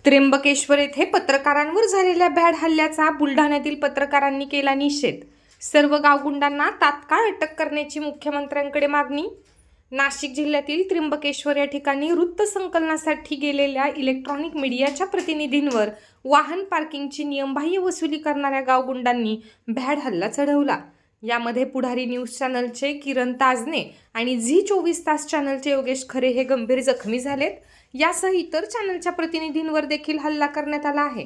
त्र्यंबकेश्वर येथे पत्रकारांवर झालेल्या भ्याड हल्ल्याचा बुलढाण्यातील पत्रकारांनी केला निषेध। सर्व गावगुंडांना तात्काळ अटक करण्याची मुख्यमंत्र्यांकडे मागणी। नाशिक जिल्ह्यातील त्र्यंबकेश्वर या ठिकाणी वृत्तसंकलनासाठी गेलेल्या इलेक्ट्रॉनिक मीडियाच्या प्रतिनिधींवर वाहन पार्किंगची नियमबाह्य वसुली करणाऱ्या गावगुंडांनी भ्याड हल्ला चढवला। यामध्ये पुढारी न्यूज चॅनलचे किरण ताजने आणि झी 24 तास चॅनलचे योगेश खरे हे गंभीर जखमी झालेत। यासह इतर चॅनलच्या प्रतिनिधींवर देखील हल्ला करण्यात आला आहे।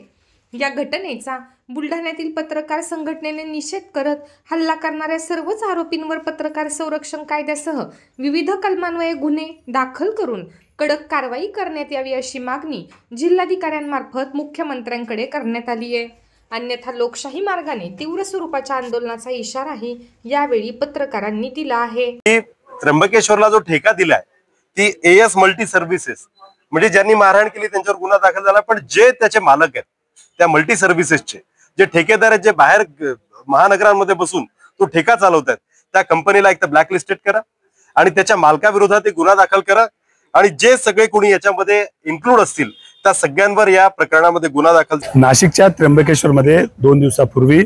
या घटनेचा बुलढाण्यातील पत्रकार संघटनेने निषेध करत हल्ला करणाऱ्या सर्वच आरोपींवर पत्रकार संरक्षण कायद्यासह विविध कलमान्वये गुन्हे दाखल करून कडक कारवाई करण्यात यावी अशी मागणी जिल्हाधिकाऱ्यांमार्फत मुख्यमंत्र्यांकडे करण्यात आली आहे। अन्यथा लोकशाही मार्गाने तीव्र स्वरूपाच्या आंदोलनाचा इशाराही यावेळी पत्रकारांनी दिला आहे। त्र्यंबकेश्वरला जो ठेका दिलाय ती एएस मल्टी सर्व्हिसेस म्हणजे ज्यांनी मारहाण केली त्यांच्यावर गुन्हा दाखल झाला, पण जे त्याचे मालक आहेत त्या मल्टी सर्व्हिसेसचे जे ठेकेदार आहेत जे बाहेर महानगरांमध्ये बसून तो ठेका चालवतात त्या कंपनीला एक तर ब्लॅकलिस्टेड करा आणि त्याच्या मालकाविरोधात एक गुन्हा दाखल करा आणि जे सगळे कोणी याच्यामध्ये इन्क्लूड असतील त्या सगळ्यांवर या प्रकरणामध्ये गुन्हा दाखल। नाशिकच्या त्र्यंबकेश्वर मध्ये 2 दिवसापूर्वी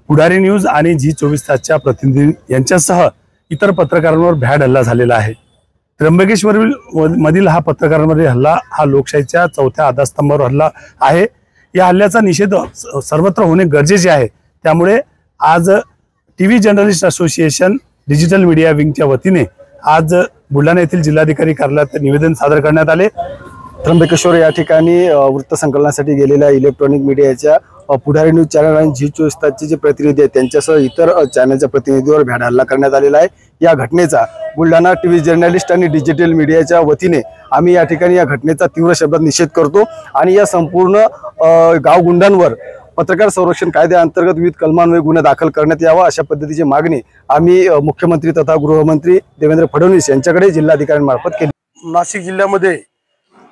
पुढारी न्यूज आणि झी 24 तासच्या प्रतिनिधी यांच्यासह इतर पत्रकारांवर भ्याड हल्ला झालेला आहे। त्र्यंबकेश्वर मधील हा पत्रकारांमध्ये हल्ला हा लोकशाहीच्या चौथ्या आधारस्तंभावर हल्ला आहे। या हल्ल्याचा निषेध सर्वत्र होणे गरजेचे आहे। त्यामुळे आज TV journalist association digital media विंगच्या वतीने आज बुलढाणा येथील जिल्हाधिकारी कार्यालयात निवेदन सादर करण्यात आले। त्र्यंबकेश्वर या ठिकाणी वृत्तसंकलनासाठी गेलेल्या इलेक्ट्रॉनिक मीडियाच्या पुढारी न्यूज चॅनल आणि झी 24 तासचे जे प्रतिनिधी आहेत त्यांच्यासह इतर चॅनलच्या प्रतिनिधीवर भ्याड हल्ला करण्यात आलेला आहे। या घटनेचा बुलढाणा टीव्ही जर्नलिस्ट आणि डिजिटल मीडियाच्या वतीने आम्ही या ठिकाणी या घटनेचा तीव्र शब्दात निषेध करतो आणि या संपूर्ण गावगुंडांवर पत्रकार संरक्षण कायद्याअंतर्गत विविध कलमान्वये गुन्हा दाखल करण्यात यावा अशा पद्धतीची मागणी आम्ही मुख्यमंत्री तथा गृहमंत्री देवेंद्र फडणवीस यांच्याकडे जिल्हाधिकाऱ्यांमार्फत केली। नाशिक जिल्ह्यामध्ये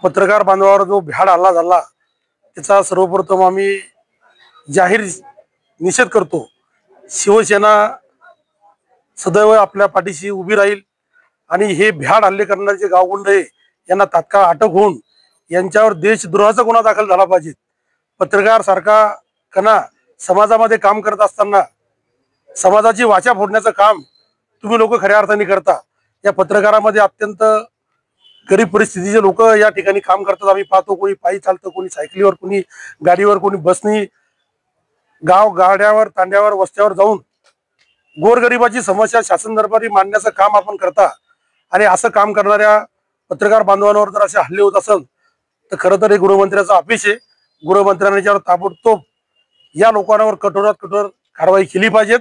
पत्रकार बांधवावर जो भ्याड हल्ला झाला त्याचा सर्वप्रथम आम्ही जाहीर निषेध करतो। शिवसेना सदैव आपल्या पाठीशी उभी राहील आणि हे भ्याड हल्ले करणारे जे गावगुंड आहे यांना तात्काळ अटक होऊन यांच्यावर देशद्रोहाचा गुन्हा दाखल झाला पाहिजे। पत्रकार सारखा कणा समाजामध्ये काम करत असताना समाजाची वाचा फोडण्याचं काम तुम्ही लोक खऱ्या अर्थाने करता। या पत्रकारामध्ये अत्यंत गरीब परिस्थितीचे लोक या ठिकाणी काम करतात। आम्ही पाहतो कोणी पायी चालतं, कोणी सायकलीवर, कोणी गाडीवर, कोणी बसनी गाव गाड्यावर तांड्यावर वस्त्यावर जाऊन गोरगरिबाची समस्या शासन दरबारी मांडण्याचं काम आपण करता आणि असं काम करणाऱ्या पत्रकार बांधवांवर जर असे हल्ले होत असेल तर खरं तर हे गृहमंत्र्याचा अपेश आहे। गृहमंत्र्यांनी याच्यावर ताबडतोब या लोकांवर कठोरात कठोर कारवाई केली पाहिजे।